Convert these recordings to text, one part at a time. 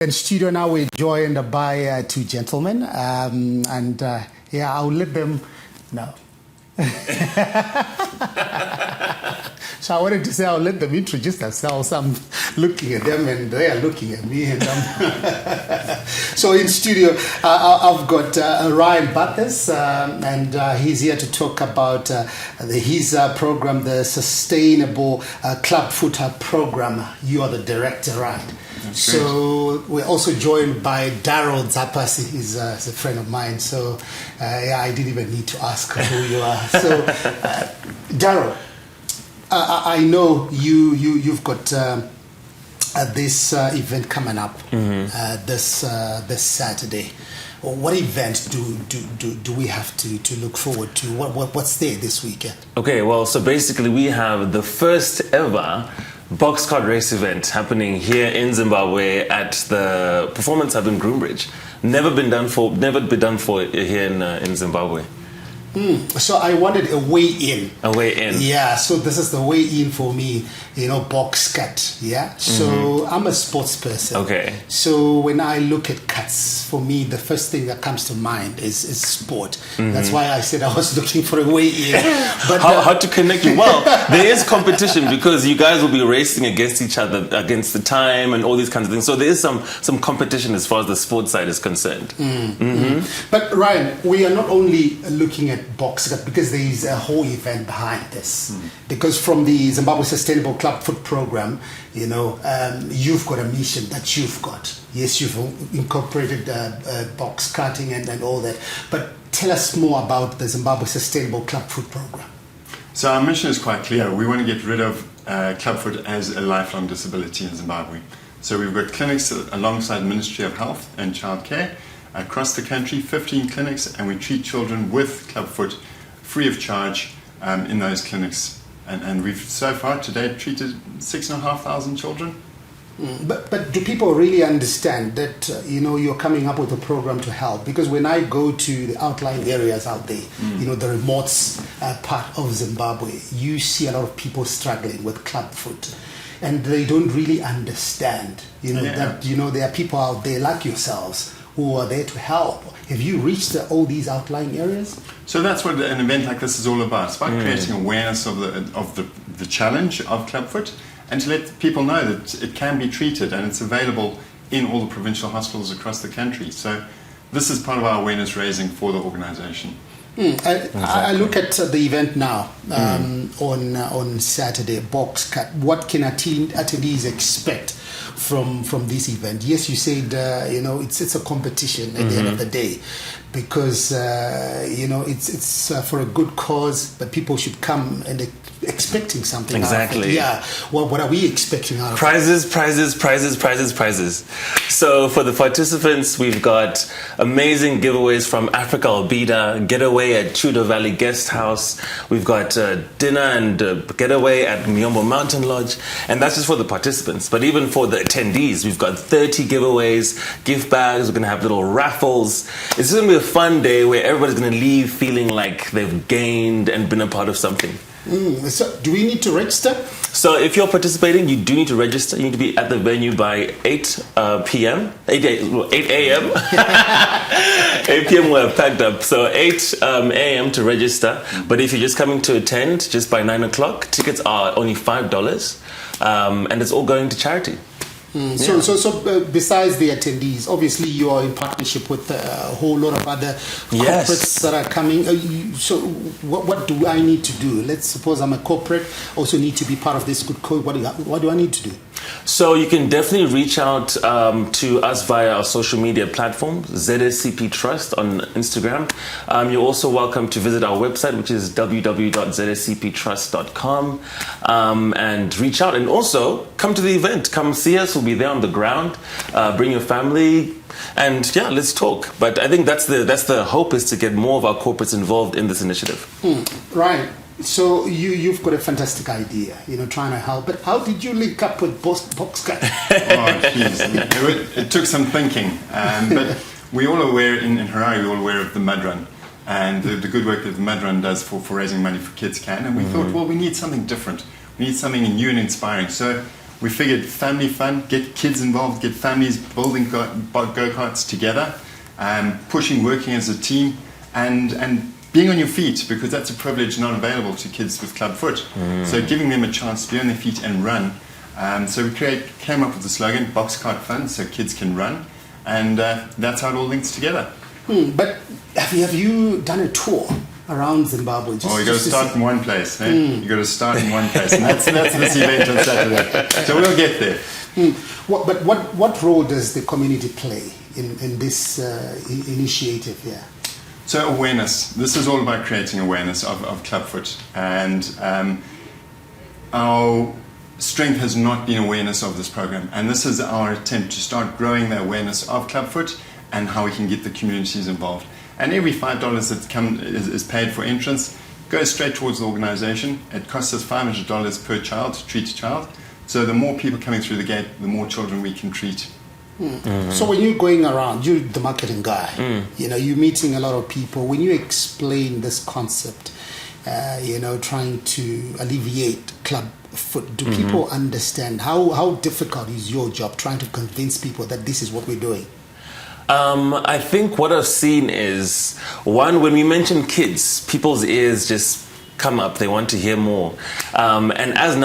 In studio now, we're joined by two gentlemen, I'll let them know. So I wanted to say I'll let them introduce themselves. I'm looking at them and they are looking at me. So in studio, I've got Ryan Bathurst, and he's here to talk about his program, the Sustainable Club Footer Program. You are the director, right? So we're also joined by Daryl Zapasi. He's a friend of mine. So I didn't even need to ask who you are. So Daryl, I know you've got this event coming up this Saturday. What event do we have to look forward to? What's there this weekend? Okay, well, so basically we have the first ever box cart race event happening here in Zimbabwe at the Performance Hub in Groombridge. Never been done for here in Zimbabwe. So I wanted a weigh-in. A weigh-in. Yeah, so this is the weigh-in for me, box cut, yeah? So I'm a sports person. Okay. So when I look at cuts, for me, the first thing that comes to mind is sport. That's why I said I was looking for a weigh-in. But how to connect you? Well, there is competition because you guys will be racing against each other, against the time and all these kinds of things. So there is some competition as far as the sports side is concerned. But Ryan, we are not only looking at box cut because there is a whole event behind this. Because from the Zimbabwe Sustainable Club Foot Program, you've got a mission that you've got. Yes, you've incorporated box cutting and all that. But tell us more about the Zimbabwe Sustainable Club Foot Program. So our mission is quite clear. We want to get rid of clubfoot as a lifelong disability in Zimbabwe. So we've got clinics alongside the Ministry of Health and Childcare across the country, 15 clinics, and we treat children with clubfoot free of charge in those clinics. And we've so far today treated 6,500 children. But do people really understand that you're coming up with a program to help? Because when I go to the outlying areas out there, the remote part of Zimbabwe, you see a lot of people struggling with clubfoot, and they don't really understand. That there are people out there like yourselves who are there to help. Have you reached all these outlying areas? So that's what an event like this is all about. It's about creating awareness of the challenge of clubfoot, and to let people know that it can be treated and it's available in all the provincial hospitals across the country. So this is part of our awareness raising for the organisation. I look at the event now on Saturday, box cut. What can attendees expect from this event? Yes, you said it's a competition at the end of the day, because it's for a good cause, but people should come and expecting something. Exactly. Out of it. Yeah. Well, what are we expecting out of prizes? So for the participants, we've got amazing giveaways from Africa Albida, getaway at Tudor Valley Guest House. We've got dinner and getaway at Miombo Mountain Lodge, and that's just for the participants. But even for the attendees, we've got 30 giveaways, gift bags. We're going to have little raffles. It's going to be a fun day where everybody's going to leave feeling like they've gained and been a part of something. So do we need to register? So if you're participating, you do need to register. You need to be at the venue by 8 a.m. 8 a.m. 8 p.m. we're packed up. So 8 a.m. to register. But if you're just coming to attend, just by 9 o'clock, tickets are only $5. And it's all going to charity. So besides the attendees, obviously you are in partnership with a whole lot of other corporates that are coming. So what do I need to do? Let's suppose I'm a corporate, also need to be part of this good code. What do I need to do? So you can definitely reach out to us via our social media platform, ZSCP Trust on Instagram. You're also welcome to visit our website, which is www.zscptrust.com, and reach out. And also come to the event. Come see us. We'll be there on the ground. Bring your family. And yeah, let's talk. But I think that's the hope, is to get more of our corporates involved in this initiative. Right. So you've got a fantastic idea, trying to help. But how did you link up with box cut? It took some thinking. But we're all aware, in Harare, we're all aware of the mud run and the good work that the mud run does for raising money for Kids Can. And we thought, well, we need something different. We need something new and inspiring. So we figured family fun, get kids involved, get families building go-karts together, pushing, working as a team, and being on your feet, because that's a privilege not available to kids with clubfoot. So giving them a chance to be on their feet and run. So we came up with the slogan, Box Cart Fun, so kids can run, and that's how it all links together. But have you done a tour around Zimbabwe? You got to start in one place. Eh? You got to start in one place, and that's this event on Saturday. So we'll get there. But what role does the community play in this initiative here? So awareness. This is all about creating awareness of clubfoot, and our strength has not been awareness of this program, and this is our attempt to start growing the awareness of clubfoot and how we can get the communities involved. And every $5 that is paid for entrance goes straight towards the organisation. It costs us $500 per child to treat a child. So the more people coming through the gate, the more children we can treat. So when you're going around, you're the marketing guy, you're meeting a lot of people. When you explain this concept, trying to alleviate clubfoot, do people understand? How difficult is your job trying to convince people that this is what we're doing? I think what I've seen is, one, when we mention kids, people's ears just come up. They want to hear more. And as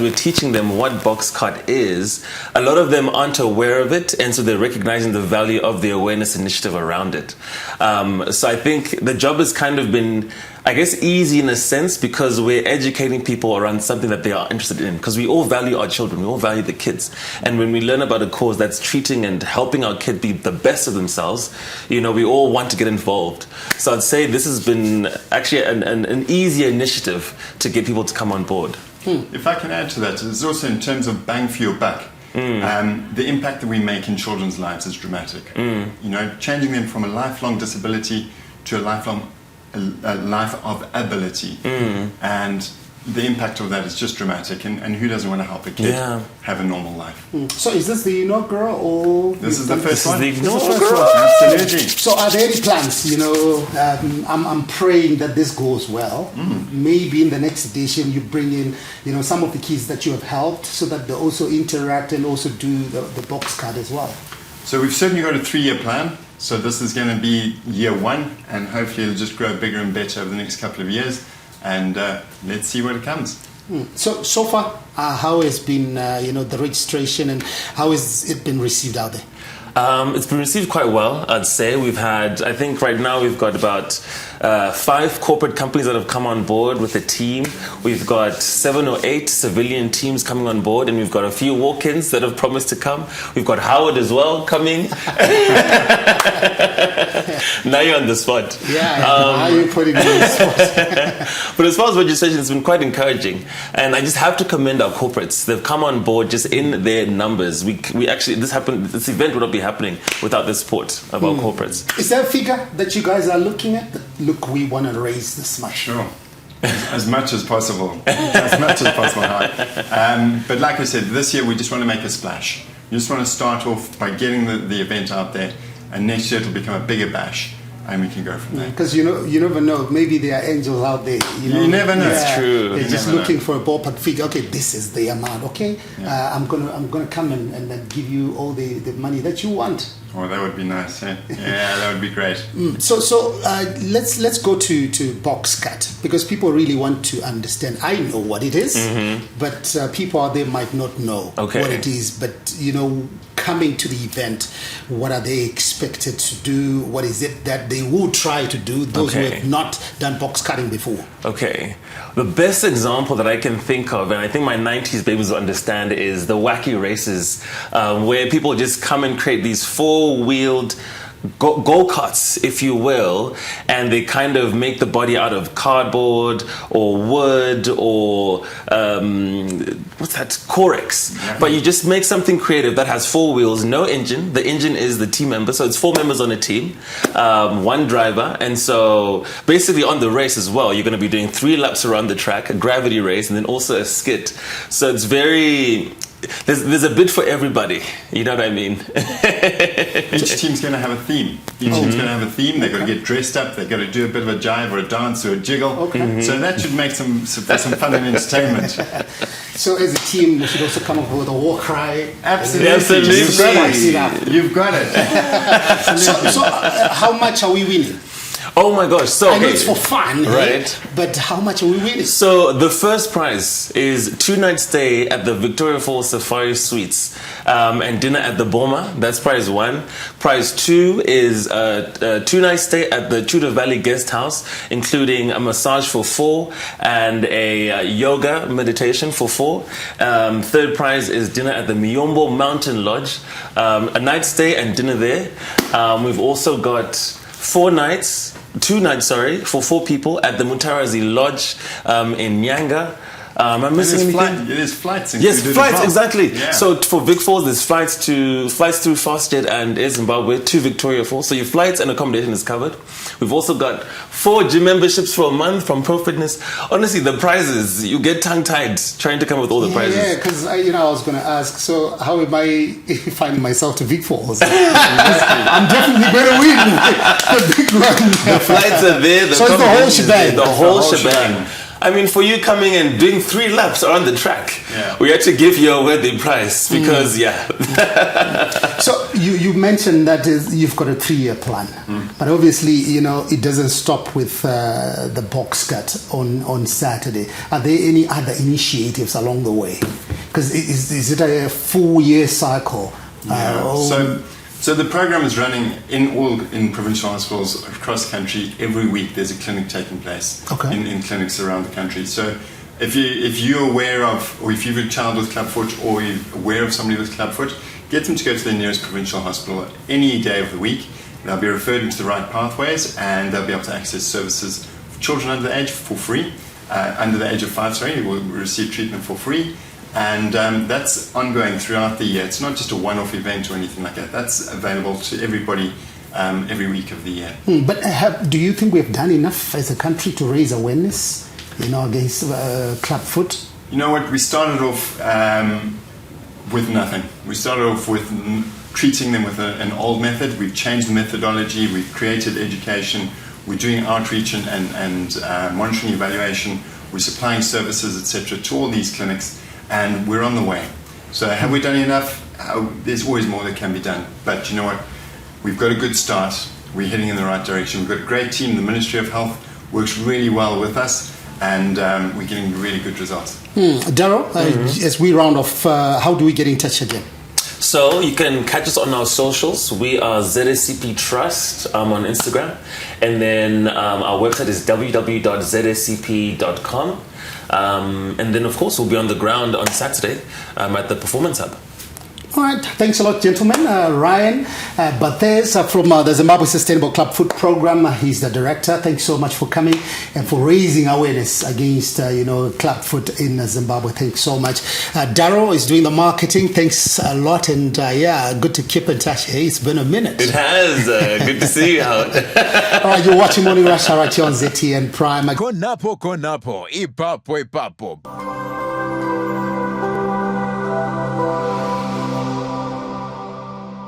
we're teaching them what box cart is, a lot of them aren't aware of it, and so they're recognizing the value of the awareness initiative around it. So I think the job has kind of been, I guess, easy in a sense, because we're educating people around something that they are interested in, because we all value our children, we all value the kids. And when we learn about a cause that's treating and helping our kid be the best of themselves, we all want to get involved. So I'd say this has been actually an easy initiative to get people to come on board. If I can add to that, it's also in terms of bang for your buck. The impact that we make in children's lives is dramatic. Changing them from a lifelong disability to a life of ability, and the impact of that is just dramatic. And who doesn't want to help a kid have a normal life? So is this the inaugural, or this is the first one? Absolutely. So are there any plans? I'm praying that this goes well. Maybe in the next edition you bring in some of the kids that you have helped, so that they also interact and also do the box card as well. So we've certainly got a 3-year plan. So this is going to be year 1, and hopefully it'll just grow bigger and better over the next couple of years. And let's see where it comes. So far, how has been the registration, and how has it been received out there? It's been received quite well, I'd say. I think right now we've got about 5 corporate companies that have come on board with a team. We've got 7 or 8 civilian teams coming on board, and we've got a few walk-ins that have promised to come. We've got Howard as well coming. Now you're on the spot. How are you putting me on the spot? But as far as registration, it's been quite encouraging, and I just have to commend our corporates. They've come on board just in their numbers. We actually, this event would not be happening without the support of our corporates. Is there a figure that you guys are looking at? Look, we want to raise this much. Sure. As much as possible. As much as possible. But like I said, this year we just want to make a splash. We just want to start off by getting the event out there, and next year it'll become a bigger bash, and we can go from there. Because you never know. Maybe there are angels out there. You never know. That's true. They're just looking for a ballpark figure. Okay, this is the amount. Okay, I'm gonna come and then give you all the money that you want. Oh, that would be nice. Yeah, that would be great. So let's go to box cut, because people really want to understand. I know what it is, but people out there might not know what it is. But coming to the event, what are they expected to do? What is it that they will try to do, those who have not done box cutting before? Okay. The best example that I can think of, and I think my 90s babies will understand, is the wacky races, where people just come and create these 4-wheeled go-karts, if you will, and they kind of make the body out of cardboard or wood or what's that, Corex. But you just make something creative that has 4 wheels, no engine. The engine is the team member, so it's 4 members on a team, 1 driver. And so basically on the race as well, you're going to be doing 3 laps around the track, a gravity race, and then also a skit. So it's very there's a bit for everybody. You know what I mean? Each team's going to have a theme. Each team's going to have a theme. They've got to get dressed up. They've got to do a bit of a jive or a dance or a jiggle. Okay. So that should make some fun and entertainment. So as a team, we should also come up with a war cry. Absolutely. Absolutely. Just spice it up. You've got it. So how much are we winning? Oh my gosh! So I know it's for fun, right? But how much are we winning? So the first prize is 2-night stay at the Victoria Falls Safari Suites and dinner at the Boma. That's prize 1. Prize 2 is a 2-night stay at the Tudor Valley Guest House, including a massage for 4 and a yoga meditation for 4. Third prize is dinner at the Miombo Mountain Lodge, a night stay and dinner there. We've also got 2 nights, for 4 people at the Mutarazi Lodge in Nyanga. Am I missing anything? There's flights. Yes, flights, exactly. Yeah. So for Vic Falls, there's flights through Fastjet and Air Zimbabwe to Victoria Falls. So your flights and accommodation is covered. We've also got 4 gym memberships for a month from Pro Fitness. Honestly, the prizes, you get tongue-tied trying to come up with all the prizes. Yeah, because I was going to ask, so how am I finding myself to Vic Falls? I'm definitely going to win the big one. The flights are there. So it's the whole shebang. The whole shebang. I mean, for you coming and doing 3 laps around the track, we had to give you a worthy price because, So you mentioned that you've got a 3-year plan, but obviously, it doesn't stop with the box cut on Saturday. Are there any other initiatives along the way? Because is it a full year cycle? So the program is running in provincial hospitals across the country. Every week there's a clinic taking place in clinics around the country. So if you're aware of, or if you've a child with clubfoot, or you're aware of somebody with clubfoot, get them to go to the nearest provincial hospital any day of the week. They'll be referred into the right pathways, and they'll be able to access services for children under the age for free. Under the age of 5, will receive treatment for free. And that's ongoing throughout the year. It's not just a one-off event or anything like that. That's available to everybody every week of the year. But do you think we've done enough as a country to raise awareness, against clubfoot? You know what? We started off with nothing. We started off with treating them with an old method. We've changed the methodology. We've created education. We're doing outreach and monitoring evaluation. We're supplying services, etc., to all these clinics. And we're on the way. So have we done enough? There's always more that can be done. But you know what? We've got a good start. We're heading in the right direction. We've got a great team. The Ministry of Health works really well with us, and we're getting really good results. Darryl, as we round off, how do we get in touch again? So you can catch us on our socials. We are ZSCP Trust on Instagram. And then our website is www.zscp.com. And then, of course, we'll be on the ground on Saturday at the Performance Hub. All right, thanks a lot, gentlemen. Ryan Bathes from the Zimbabwe Sustainable Clubfoot Program. He's the director. Thanks so much for coming and for raising awareness against, clubfoot in Zimbabwe. Thanks so much. Darryl is doing the marketing. Thanks a lot. And good to keep in touch. Hey, it's been a minute. It has. Good to see you out. All right, you're watching Morning Rush right here on ZTN Prime. Konapo, ipapo.